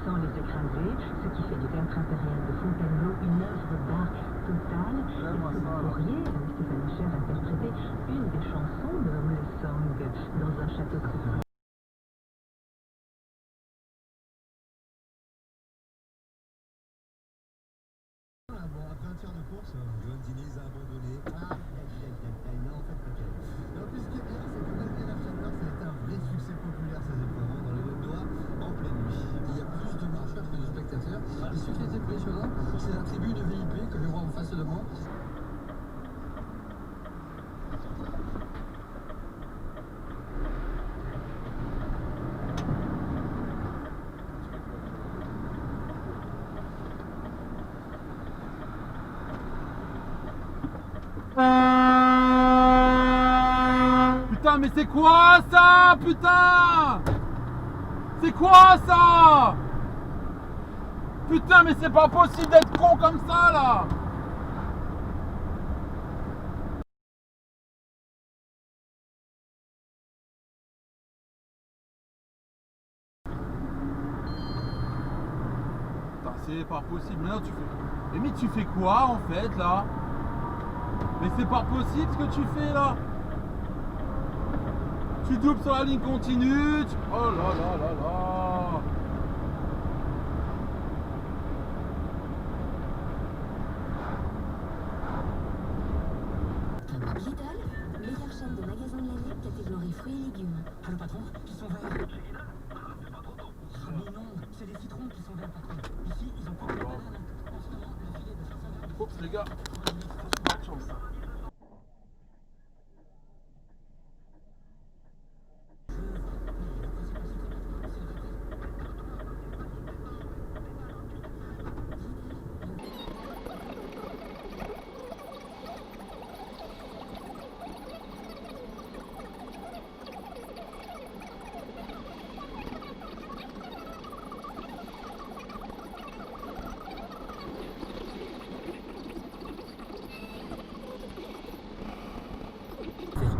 sans les écraser, ce qui fait du Théâtre impérial de Fontainebleau une œuvre d'art totale. Et vous pourriez, Stéphane Echer, interpréter une des chansons de Le Song dans un château secret. Bon, après un tiers de course, Johan Diniz a abandonné. Non, en fait, peut-être. En plus, ce qui est bien, c'est que malgré la chaleur, ça a été un vrai succès populaire ces épreuves dans les Hautes-Doigts en pleine nuit. Il y a plus de marcheurs que de spectateurs. Et ce qui est impressionnant, c'est la tribune VIP que je vois en face de moi. Putain, mais c'est quoi ça? Putain! C'est quoi ça? Putain, mais c'est pas possible d'être con comme ça là! Putain, c'est pas possible. Mais non, tu fais. Mais tu fais quoi en fait là? Mais c'est pas possible ce que tu fais là! Tu doubles sur la ligne continue. Oh là là là là. Lidl, meilleure chaîne de magasins de l'année, catégorie fruits et légumes. Ah, le patron, qui sont verts. Ah, mais non, c'est les citrons qui sont verts, patron. Ici, ils ont pas de banane. En ce moment, le filet de 500 grammes. Oups les gars. Pas de chance.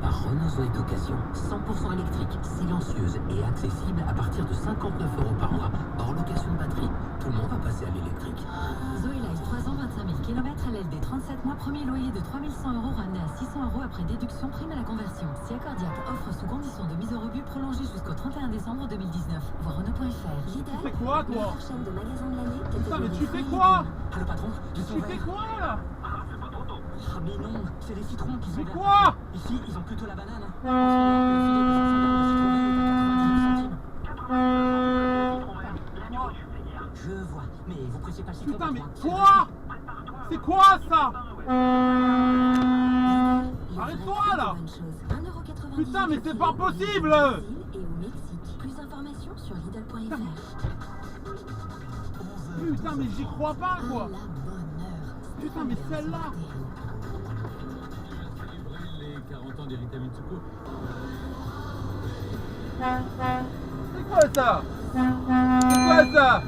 Par Renault Zoé d'occasion, 100% électrique, silencieuse et accessible à partir de 59 € par mois, hors location de batterie. Tout le monde va passer à l'électrique. Zoé Life, 3 ans, 25 000 km, LLD, 37 mois, premier loyer de 3 100 € ramené à 600 € après déduction, prime à la conversion. Si accordiaque, offre sous condition de mise au rebut prolongée jusqu'au 31 décembre 2019. Voir Renault.fr. Tu fais quoi toi? meilleure chaîne de magasins de l'année, Putain, mais tu fais catégorie quoi? Ah, le patron, ils sont Tu fais verts. quoi là? Ah, mais non, c'est les citrons qui sont C'est verts. quoi? Ici, ils ont plutôt la banane. En ce moment, le filet de 500 grammes de citron vert est à 98 centimes. Je vois, mais vous pressez pas le citron. Putain, mais patron. quoi? C'est quoi ça? Arrête-toi là! Putain, mais c'est pas possible! Et au Mexique. Plus d'informations sur Lidl.fr. Putain, mais j'y crois pas À quoi! la bonne heure. Putain, mais celle-là! Les 40 ans d'Erita Mitsuko. C'est quoi ça? C'est quoi ça?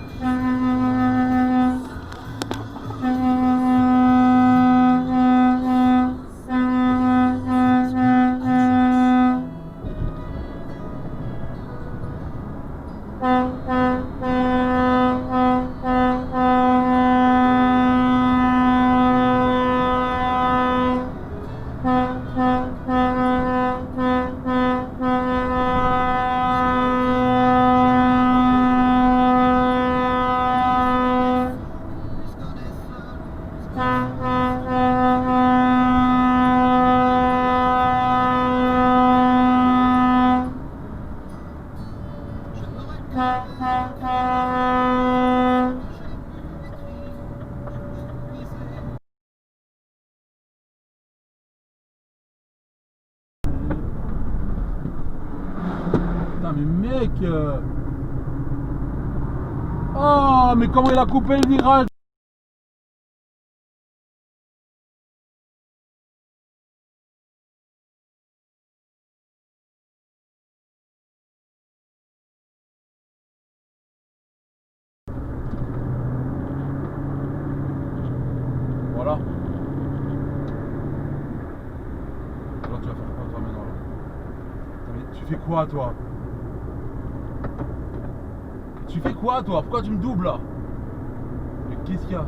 Putain, mais mec! Oh, mais comment il a coupé le virage? Voilà. Alors tu vas faire quoi toi maintenant là? Putain, mais tu fais quoi toi? Tu fais quoi toi? Pourquoi tu me doubles là? Mais qu'est-ce qu'il y a?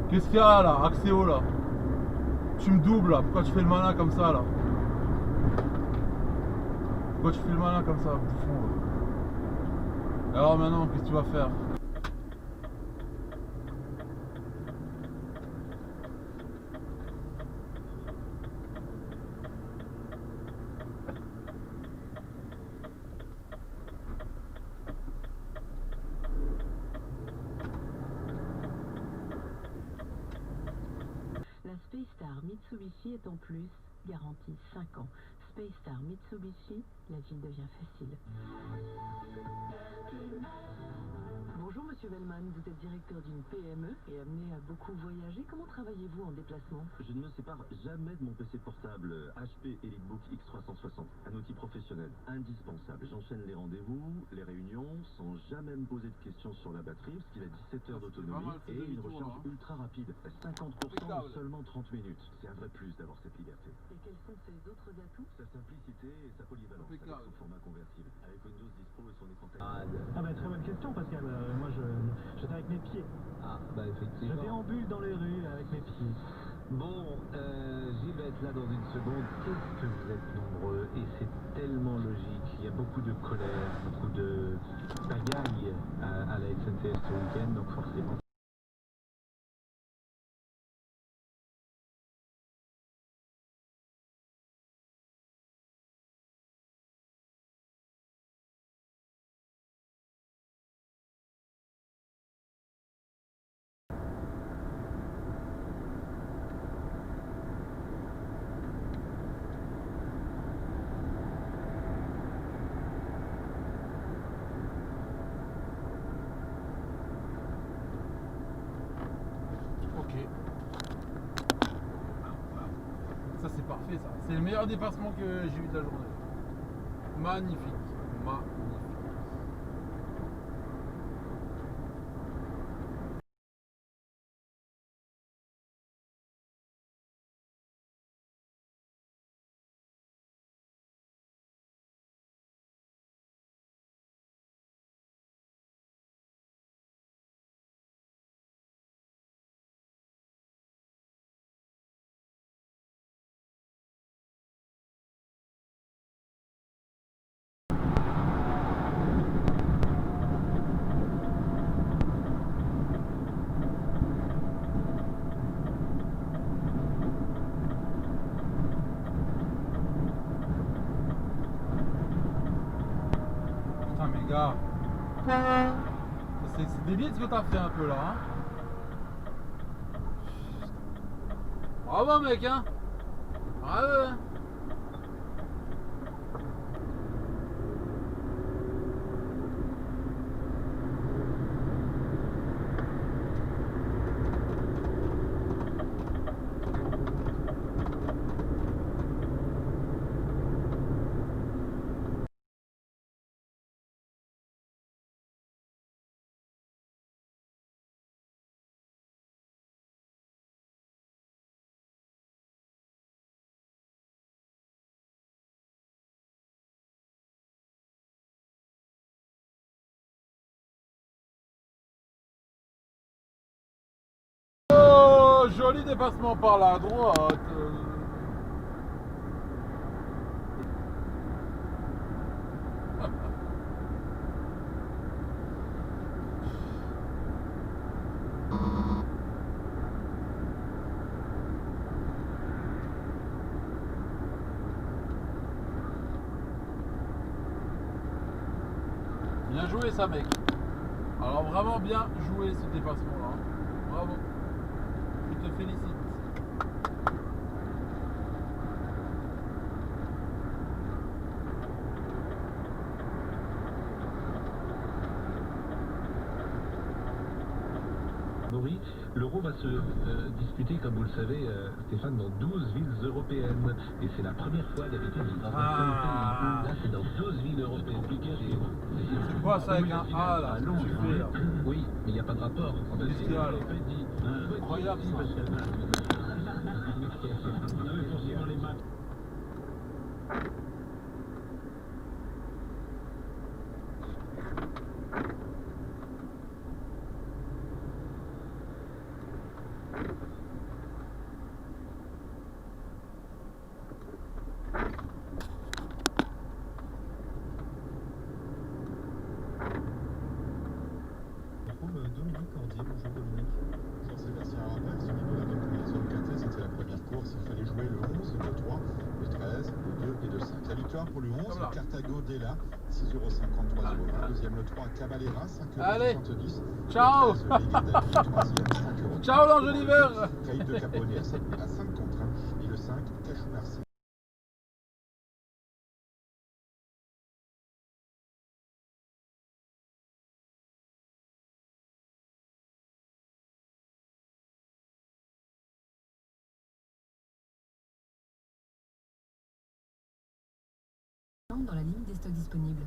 Qu'est-ce qu'il y a là, Axéo là? Tu me doubles là, pourquoi tu fais le malin comme ça là? Pourquoi tu fais le malin comme ça, bouffon là? Alors maintenant, qu'est-ce que tu vas faire? La Space Star Mitsubishi est en plus garantie 5 ans. Space Star Mitsubishi, la vie devient facile. Bonjour Monsieur Bellman, vous êtes directeur d'une PME et amené à beaucoup voyager. Comment travaillez-vous en déplacement? Je ne me sépare jamais de mon PC portable HP EliteBook X360, un outil professionnel indispensable. J'enchaîne les rendez-vous, les réunions, sans jamais me poser de questions sur la batterie, parce qu'il a 17 heures d'autonomie et une recharge ultra rapide, 50% en seulement 30 minutes. C'est un vrai plus d'avoir cette liberté. Et quels sont ses autres atouts? Sa simplicité et sa polyvalence avec son format convertible, avec Windows 10 Pro et son écran tactile. Ah bah très bonne question Pascal, moi j'étais avec mes pieds. Ah, bah Je effectivement. déambule dans les rues avec mes pieds. Bon, j'y vais être là dans une seconde. Qu'est-ce que vous êtes nombreux et c'est tellement logique. Il y a beaucoup de colère, beaucoup de pagaille à la SNCF ce week-end, donc forcément. Ok. Ça c'est parfait ça. C'est le meilleur dépassement que j'ai eu de la journée. Magnifique. Magnifique. Putain mais gars, c'est débile ce que t'as fait un peu là hein. Bravo mec hein. Bravo hein. Oh, joli dépassement par la droite. Bien joué ça mec. Alors vraiment bien joué ce dépassement là. Bravo. Je te félicite. Maurice, l'euro va se disputer, comme vous le savez, Stéphane, dans 12 villes européennes. Et c'est la première fois d'habitude dans un seul pays. Là, c'est dans 12 villes européennes. C'est quoi ça avec un A là? À Londres. Tu fais là. Oui, mais il n'y a pas de rapport. Qu'est-ce qu'il y a là? Incroyable ça. Bonjour Dominique. Bonjour Sébastien. Rappel, celui de la même combinaison quintet, c'était la première course. Il fallait jouer le 11, le 3, le 13, le 2 et le 5. La victoire pour le 11, Voilà. Carthago Della, 6,50 €, 3,01 €. Deuxième le 3, Cavalera, 5,70 €. Allez. Ciao. Ciao l'Angeliver. Caïd de Capone à 5 contre 1. Et le 5, Cachou Merci. Dans la limite des stocks disponibles.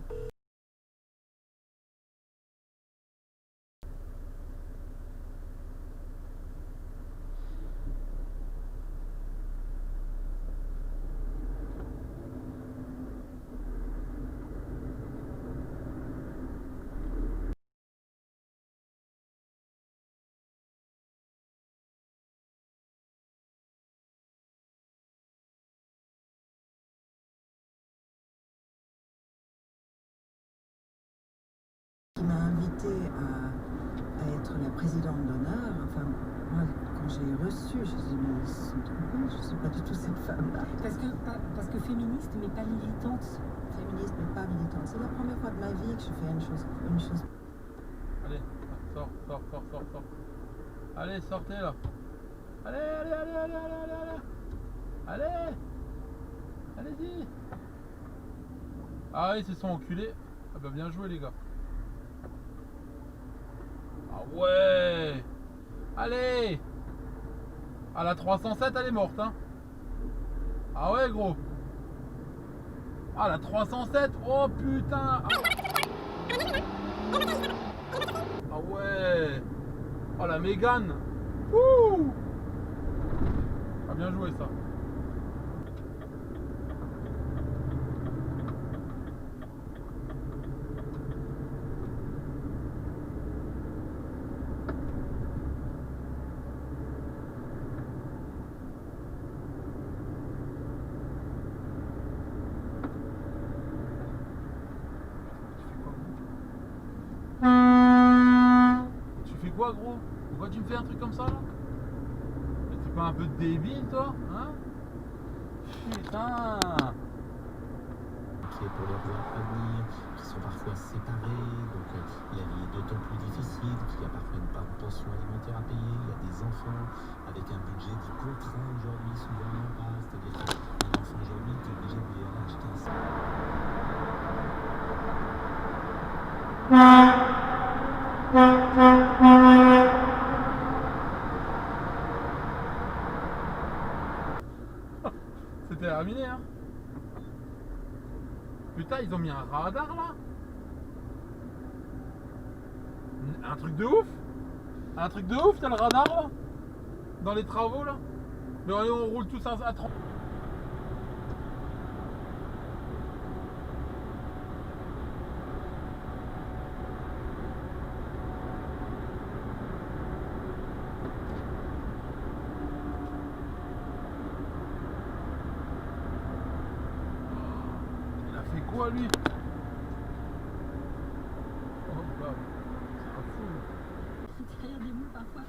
Qui m'a invitée à être la présidente d'honneur. Enfin, moi, quand j'ai reçu, je me suis dit, mais ils se sont trompés, je ne suis pas du tout cette femme-là. Parce que féministe, mais pas militante. Féministe, mais pas militante. C'est la première fois de ma vie que je fais une chose. Allez, sors. Allez, sortez là. Allez. Allez-y. Ah oui, c'est son enculé. Ah bah bien joué les gars. Ah ouais. Allez. Ah la 307 elle est morte hein. Ah ouais gros. Ah la 307. Oh putain. Ah ouais. Oh la Mégane. Ouh. Ah bien joué ça. Quoi gros? Pourquoi tu me fais un truc comme ça là? Mais t'es pas un peu débile toi? Hein? Putain! Qui est pour leurs familles, qui sont parfois séparés, donc la vie est d'autant plus difficile, qu'il y a parfois une part de pension alimentaire à payer, il y a des enfants avec un budget dit contraint aujourd'hui, souvent, c'est-à-dire qu'un enfant aujourd'hui qui est obligé de lui acheter un C'était terminé hein. Putain ils ont mis un radar là. Un truc de ouf. Un truc de ouf, t'as le radar là. Dans les travaux là. Mais allez on roule tous à 30. Quoi lui? Oh bah, c'est un fou. Derrière des moules parfois.